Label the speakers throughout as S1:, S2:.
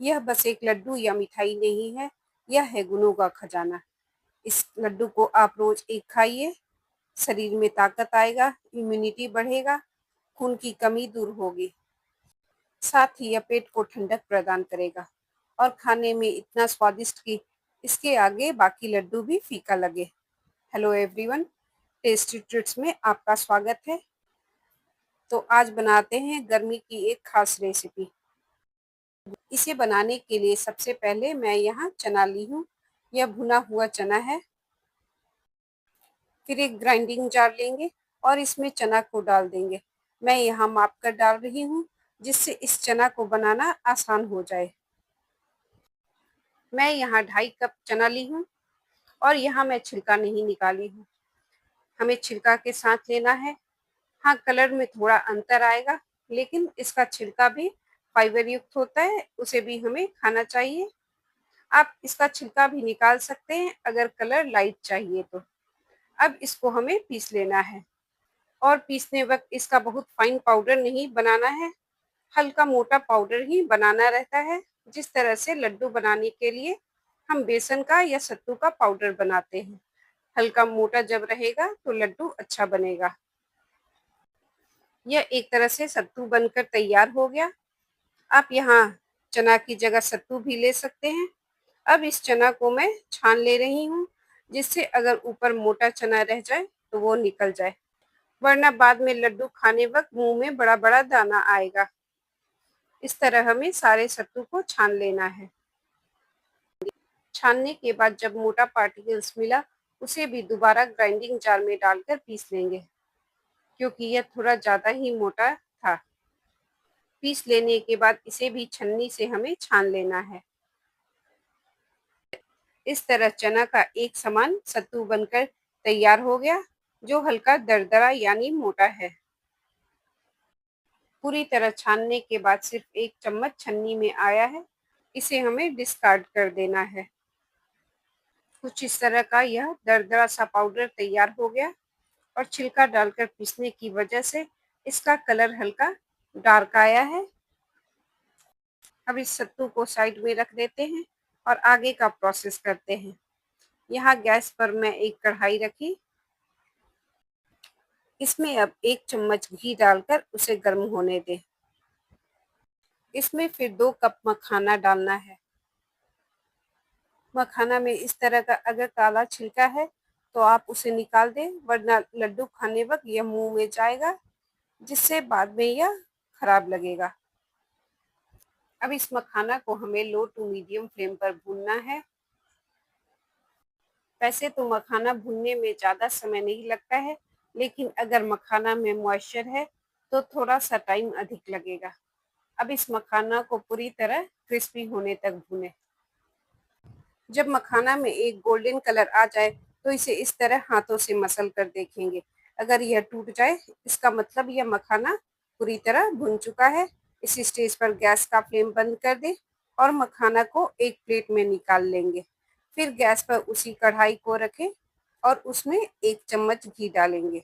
S1: यह बस एक लड्डू या मिठाई नहीं है, यह है गुणों का खजाना। इस लड्डू को आप रोज एक खाइए, शरीर में ताकत आएगा, इम्यूनिटी बढ़ेगा, खून की कमी दूर होगी। साथ ही यह पेट को ठंडक प्रदान करेगा और खाने में इतना स्वादिष्ट कि इसके आगे बाकी लड्डू भी फीका लगे। हेलो एवरीवन, टेस्टी ट्रीट्स में आपका स्वागत है। तो आज बनाते हैं गर्मी की एक खास रेसिपी। इसे बनाने के लिए सबसे पहले मैं यहाँ चना ली हूँ। यह भुना हुआ चना है। फिर एक ग्राइंडिंग जार लेंगे और इसमें चना को डाल देंगे। मैं यहाँ माप कर डाल रही हूँ जिससे इस चना को बनाना आसान हो जाए। मैं यहाँ 2.5 कप चना ली हूँ और यहाँ मैं छिलका नहीं निकाली हूँ। हमें छिलका के साथ लेना है। हाँ, कलर में थोड़ा अंतर आएगा, लेकिन इसका छिलका भी फाइबर युक्त होता है, उसे भी हमें खाना चाहिए। आप इसका छिलका भी निकाल सकते हैं अगर कलर लाइट चाहिए तो। अब इसको हमें पीस लेना है और पीसने वक्त इसका बहुत फाइन पाउडर नहीं बनाना है, हल्का मोटा पाउडर ही बनाना रहता है। जिस तरह से लड्डू बनाने के लिए हम बेसन का या सत्तू का पाउडर बनाते हैं, हल्का मोटा जब रहेगा तो लड्डू अच्छा बनेगा। यह एक तरह से सत्तू बनकर तैयार हो गया। आप यहाँ चना की जगह सत्तू भी ले सकते हैं। अब इस चना को मैं छान ले रही हूँ, जिससे अगर ऊपर मोटा चना रह जाए तो वो निकल जाए, वरना बाद में लड्डू खाने वक्त मुंह में बड़ा बड़ा दाना आएगा। इस तरह हमें सारे सत्तू को छान लेना है। छानने के बाद जब मोटा पार्टिकल्स मिला, उसे भी दोबारा ग्राइंडिंग जार में डालकर पीस लेंगे, क्योंकि यह थोड़ा ज्यादा ही मोटा था। पीस लेने के बाद इसे भी छन्नी से हमें छान लेना है। इस तरह चना का एक समान सत्तू बनकर तैयार हो गया, जो हल्का दरदरा यानी मोटा है। पूरी तरह छानने के बाद सिर्फ 1 चम्मच छन्नी में आया है। इसे हमें डिस्कार्ड कर देना है। कुछ इस तरह का यह दरदरा सा पाउडर तैयार हो गया और छिलका डालकर पीसने की वजह से इसका कलर हल्का डार्क आया है। अब इस सत्तू को साइड में रख देते हैं और आगे का प्रोसेस करते हैं। यहाँ गैस पर मैं एक कढ़ाई रखी। इसमें अब 1 चम्मच घी डालकर उसे गर्म होने दें। इसमें फिर 2 कप मखाना डालना है। मखाना में इस तरह का अगर काला छिलका है तो आप उसे निकाल दें, वरना लड्डू खाने वक्त यह मुंह में जाएगा, जिससे बाद में यह खराब लगेगा। अब इस मखाना को हमें लो टू मीडियम फ्लेम पर भूनना है। वैसे तो मखाना भूनने में ज़्यादा समय नहीं लगता है, लेकिन अगर मखाना में मॉइस्चर है तो थोड़ा सा टाइम अधिक लगेगा। अब इस मखाना को पूरी तरह क्रिस्पी होने तक भूनें। जब मखाना में एक गोल्डन कलर आ जाए तो इसे इस तरह हाथों से मसल कर देखेंगे। अगर यह टूट जाए, इसका मतलब यह मखाना पूरी तरह भुन चुका है। इस स्टेज पर गैस का फ्लेम बंद कर दें और मखाना को एक प्लेट में निकाल लेंगे। फिर गैस पर उसी कढ़ाई को रखें और उसमें 1 चम्मच घी डालेंगे।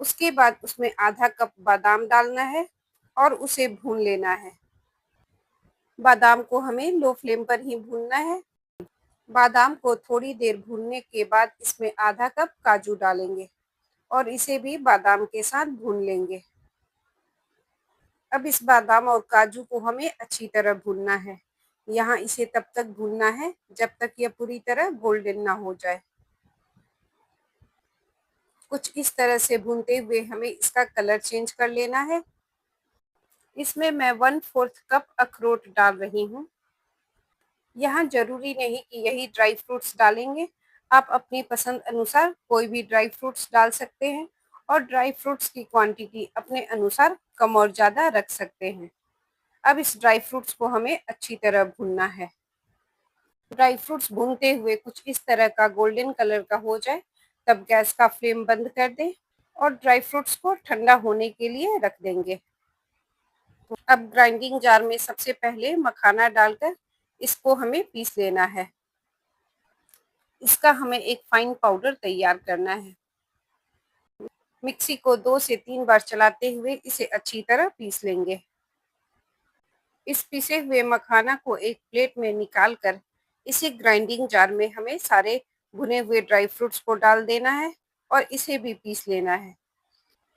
S1: उसके बाद उसमें आधा कप बादाम डालना है और उसे भून लेना है। बादाम को हमें लो फ्लेम पर ही भूनना है। बादाम को थोड़ी देर भूनने के बाद इसमें आधा कप काजू डालेंगे और इसे भी बादाम के साथ भून लेंगे। अब इस बादाम और काजू को हमें अच्छी तरह भूनना है। यहाँ इसे तब तक भूनना है जब तक यह पूरी तरह गोल्डन ना हो जाए। कुछ इस तरह से भूनते हुए हमें इसका कलर चेंज कर लेना है। इसमें मैं 1/4 कप अखरोट डाल रही हूँ। यहाँ जरूरी नहीं कि यही ड्राई फ्रूट्स डालेंगे, आप अपनी पसंद अनुसार कोई भी ड्राई फ्रूट्स डाल सकते हैं और ड्राई फ्रूट्स की क्वांटिटी अपने अनुसार कम और ज़्यादा रख सकते हैं। अब इस ड्राई फ्रूट्स को हमें अच्छी तरह भूनना है। ड्राई फ्रूट्स भूनते हुए कुछ इस तरह का गोल्डन कलर का हो जाए, तब गैस का फ्लेम बंद कर दें और ड्राई फ्रूट्स को ठंडा होने के लिए रख देंगे। अब ग्राइंडिंग जार में सबसे पहले मखाना डालकर इसको हमें पीस लेना है। इसका हमें एक फाइन पाउडर तैयार करना है। मिक्सी को 2 से 3 बार चलाते हुए इसे अच्छी तरह पीस लेंगे। इस पिसे हुए मखाना को एक प्लेट में निकाल कर इसी ग्राइंडिंग जार में हमें सारे भुने हुए ड्राई फ्रूट्स को डाल देना है और इसे भी पीस लेना है।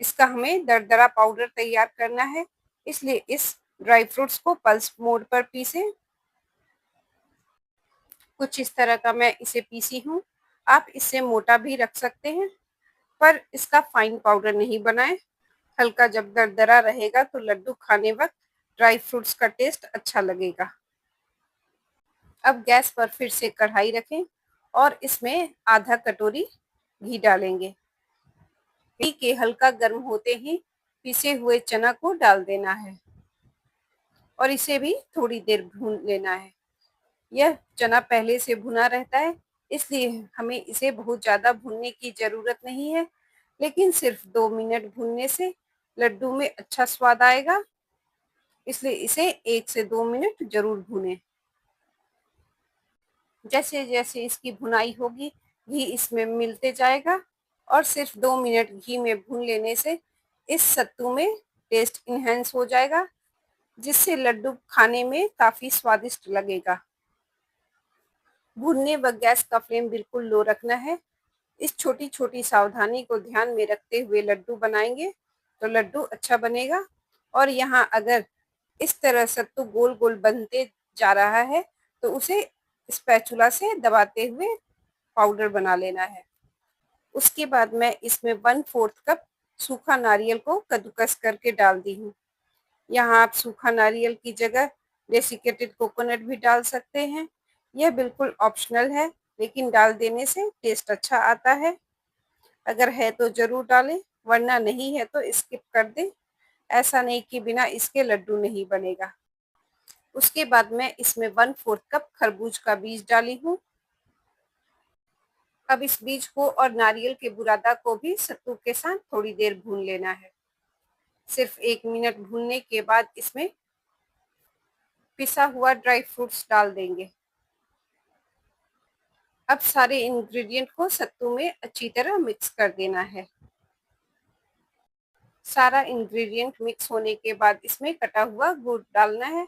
S1: इसका हमें दरदरा पाउडर तैयार करना है, इसलिए इस ड्राई फ्रूट्स को पल्स मोड पर पीसें। कुछ इस तरह का मैं इसे पीसी हूँ। आप इससे मोटा भी रख सकते हैं, पर इसका फाइन पाउडर नहीं बनाएं। हल्का जब दरदरा रहेगा तो लड्डू खाने वक्त ड्राई फ्रूट्स का टेस्ट अच्छा लगेगा। अब गैस पर फिर से कढ़ाई रखें और इसमें आधा कटोरी घी डालेंगे। घी के हल्का गर्म होते ही पिसे हुए चना को डाल देना है और इसे भी थोड़ी देर भून लेना है। यह चना पहले से भुना रहता है, इसलिए हमें इसे बहुत ज्यादा भूनने की जरूरत नहीं है, लेकिन सिर्फ 2 मिनट भूनने से लड्डू में अच्छा स्वाद आएगा, इसलिए इसे 1 से 2 मिनट जरूर भूनें। जैसे जैसे इसकी भुनाई होगी घी इसमें मिलते जाएगा और सिर्फ 2 मिनट घी में भून लेने से इस सत्तू में टेस्ट इनहेंस हो जाएगा, जिससे लड्डू खाने में काफी स्वादिष्ट लगेगा। भूनने वक्त गैस का फ्लेम बिल्कुल लो रखना है। इस छोटी छोटी सावधानी को ध्यान में रखते हुए लड्डू बनाएंगे तो लड्डू अच्छा बनेगा। और यहाँ अगर इस तरह सत्तू गोल गोल बनते जा रहा है तो उसे स्पैचुला से दबाते हुए पाउडर बना लेना है। उसके बाद मैं इसमें 1/4 कप सूखा नारियल को कद्दूकस करके डाल दी हूँ। यहाँ आप सूखा नारियल की जगह डेसिकेटेड कोकोनट भी डाल सकते हैं। यह बिल्कुल ऑप्शनल है, लेकिन डाल देने से टेस्ट अच्छा आता है। अगर है तो जरूर डालें, वरना नहीं है तो स्किप कर दें। ऐसा नहीं कि बिना इसके लड्डू नहीं बनेगा। उसके बाद मैं इसमें 1/4 कप खरबूज का बीज डाली हूँ। अब इस बीज को और नारियल के बुरादा को भी सत्तू के साथ थोड़ी देर भून लेना है। सिर्फ 1 मिनट भूनने के बाद इसमें पिसा हुआ ड्राई फ्रूट्स डाल देंगे। अब सारे इंग्रेडिएंट को सत्तू में अच्छी तरह मिक्स कर देना है। सारा इंग्रेडिएंट मिक्स होने के बाद इसमें कटा हुआ गुड़ डालना है।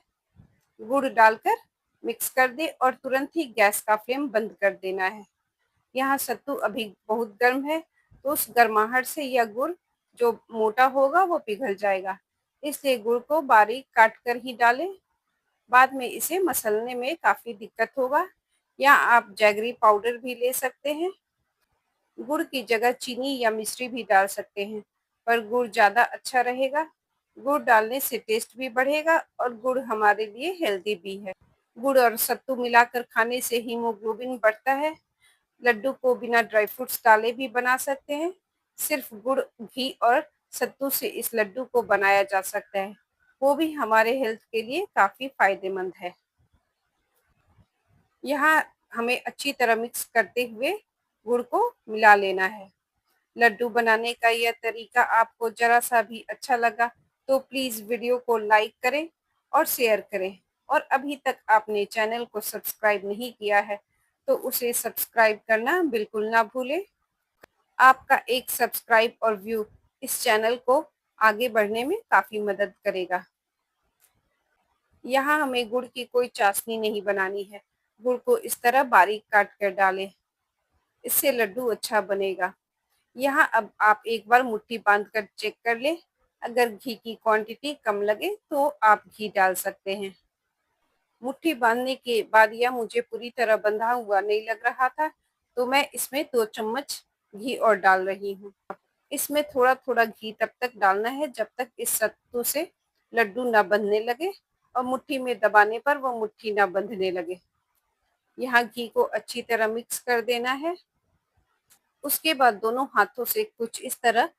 S1: गुड़ डालकर मिक्स कर दे और तुरंत ही गैस का फ्लेम बंद कर देना है। यहाँ सत्तू अभी बहुत गर्म है, तो उस गर्माहट से यह गुड़ जो मोटा होगा वो पिघल जाएगा, इसलिए गुड़ को बारीक काट कर ही डालें। बाद में इसे मसलने में काफी दिक्कत होगा। या आप जैगरी पाउडर भी ले सकते हैं। गुड़ की जगह चीनी या मिश्री भी डाल सकते हैं, पर गुड़ ज्यादा अच्छा रहेगा। गुड़ डालने से टेस्ट भी बढ़ेगा और गुड़ हमारे लिए हेल्दी भी है। गुड़ और सत्तू मिलाकर खाने से हीमोग्लोबिन बढ़ता है। लड्डू को बिना ड्राई फ्रूट्स डाले भी बना सकते हैं। सिर्फ गुड़, घी और सत्तू से इस लड्डू को बनाया जा सकता है, वो भी हमारे हेल्थ के लिए काफी फायदेमंद है। यहाँ हमें अच्छी तरह मिक्स करते हुए गुड़ को मिला लेना है। लड्डू बनाने का यह तरीका आपको जरा सा भी अच्छा लगा तो प्लीज वीडियो को लाइक करें और शेयर करें। और अभी तक आपने चैनल को सब्सक्राइब नहीं किया है तो उसे सब्सक्राइब करना बिल्कुल ना भूलें। आपका एक सब्सक्राइब और व्यू इस चैनल को आगे बढ़ने में काफी मदद करेगा। यहाँ हमें गुड़ की कोई चाशनी नहीं बनानी है। गुड़ को इस तरह बारीक काट कर डालें, इससे लड्डू अच्छा बनेगा। यहाँ अब आप एक बार मुट्ठी बांध कर चेक कर लें। अगर घी की क्वांटिटी कम लगे तो आप घी डाल सकते हैं। मुट्ठी बांधने के बाद यह मुझे पूरी तरह बंधा हुआ नहीं लग रहा था, तो मैं इसमें 2 चम्मच घी और डाल रही हूँ। इसमें थोड़ा थोड़ा घी तब तक डालना है जब तक इस सत्तू से लड्डू ना बंधने लगे और मुट्ठी में दबाने पर वो मुट्ठी ना बंधने लगे। यहाँ घी को अच्छी तरह मिक्स कर देना है। उसके बाद दोनों हाथों से कुछ इस तरह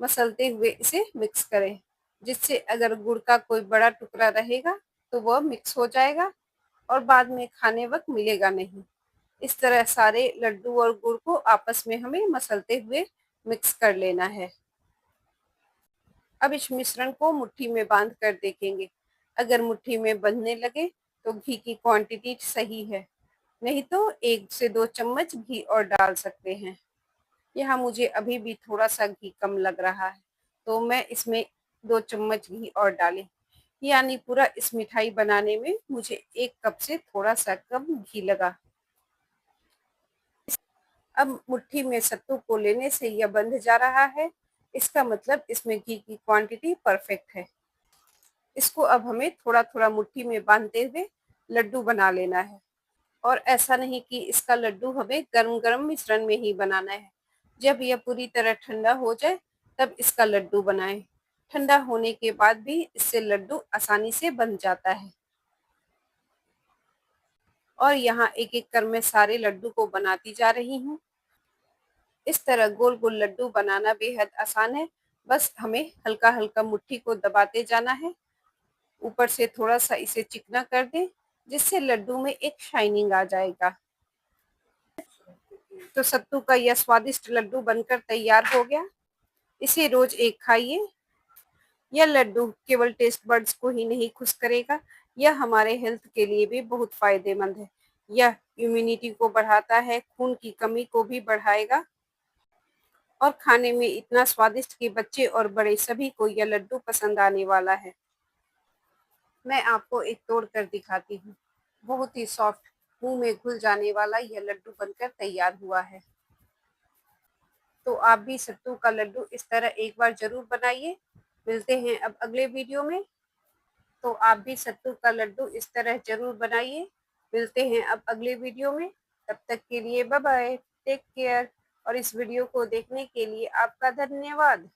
S1: मसलते हुए इसे मिक्स करें, जिससे अगर गुड़ का कोई बड़ा टुकड़ा रहेगा तो वह मिक्स हो जाएगा और बाद में खाने वक्त मिलेगा नहीं। इस तरह सारे लड्डू और गुड़ को आपस में हमें मसलते हुए मिक्स कर लेना है। अब इस मिश्रण को मुट्ठी में बांध कर देखेंगे। अगर मुट्ठी में बंधने लगे तो घी की क्वांटिटी सही है, नहीं तो 1 से 2 चम्मच घी और डाल सकते हैं। यहाँ मुझे अभी भी थोड़ा सा घी कम लग रहा है, तो मैं इसमें 2 चम्मच घी और डालें। यानी पूरा इस मिठाई बनाने में मुझे 1 कप से थोड़ा-सा कम घी लगा। अब मुट्ठी में सत्तू को लेने से यह बंध जा रहा है, इसका मतलब इसमें घी की क्वांटिटी परफेक्ट है। इसको अब हमें थोड़ा-थोड़ा मुट्ठी में बांधते हुए लड्डू बना लेना है। और ऐसा नहीं कि इसका लड्डू हमें गरम-गरम मिश्रण में ही बनाना है। जब यह पूरी तरह ठंडा हो जाए, तब इसका लड्डू बनाएं। ठंडा होने के बाद भी इससे लड्डू आसानी से बन जाता है। और यहाँ एक-एक कर मैं सारे लड्डू को बनाती जा रही हूँ। इस तरह गोल-गोल लड्डू बनाना बेहद आसान है। बस हमें हल्का-हल्का मुट्ठी को दबाते जाना है। ऊपर से थोड़ा-सा इसे चिकना कर दें, जिससे लड्डू में एक शाइनिंग आ जाएगा। तो सत्तू का यह स्वादिष्ट लड्डू बनकर तैयार हो गया। इसे रोज एक खाइए। यह लड्डू केवल टेस्ट बड्स को ही नहीं खुश करेगा, यह हमारे हेल्थ के लिए भी बहुत फायदेमंद है। यह इम्यूनिटी को बढ़ाता है, खून की कमी को भी बढ़ाएगा और खाने में इतना स्वादिष्ट कि बच्चे और बड़े सभी को यह लड्डू पसंद आने वाला है। मैं आपको एक तोड़ कर दिखाती हूँ। बहुत ही सॉफ्ट, मुंह में घुल जाने वाला यह लड्डू बनकर तैयार हुआ है। तो आप भी सत्तू का लड्डू इस तरह एक बार जरूर बनाइए। मिलते हैं अब अगले वीडियो में। तो आप भी सत्तू का लड्डू इस तरह जरूर बनाइए। मिलते हैं अब अगले वीडियो में। तब तक के लिए बाय बाय, टेक केयर। और इस वीडियो को देखने के लिए आपका धन्यवाद।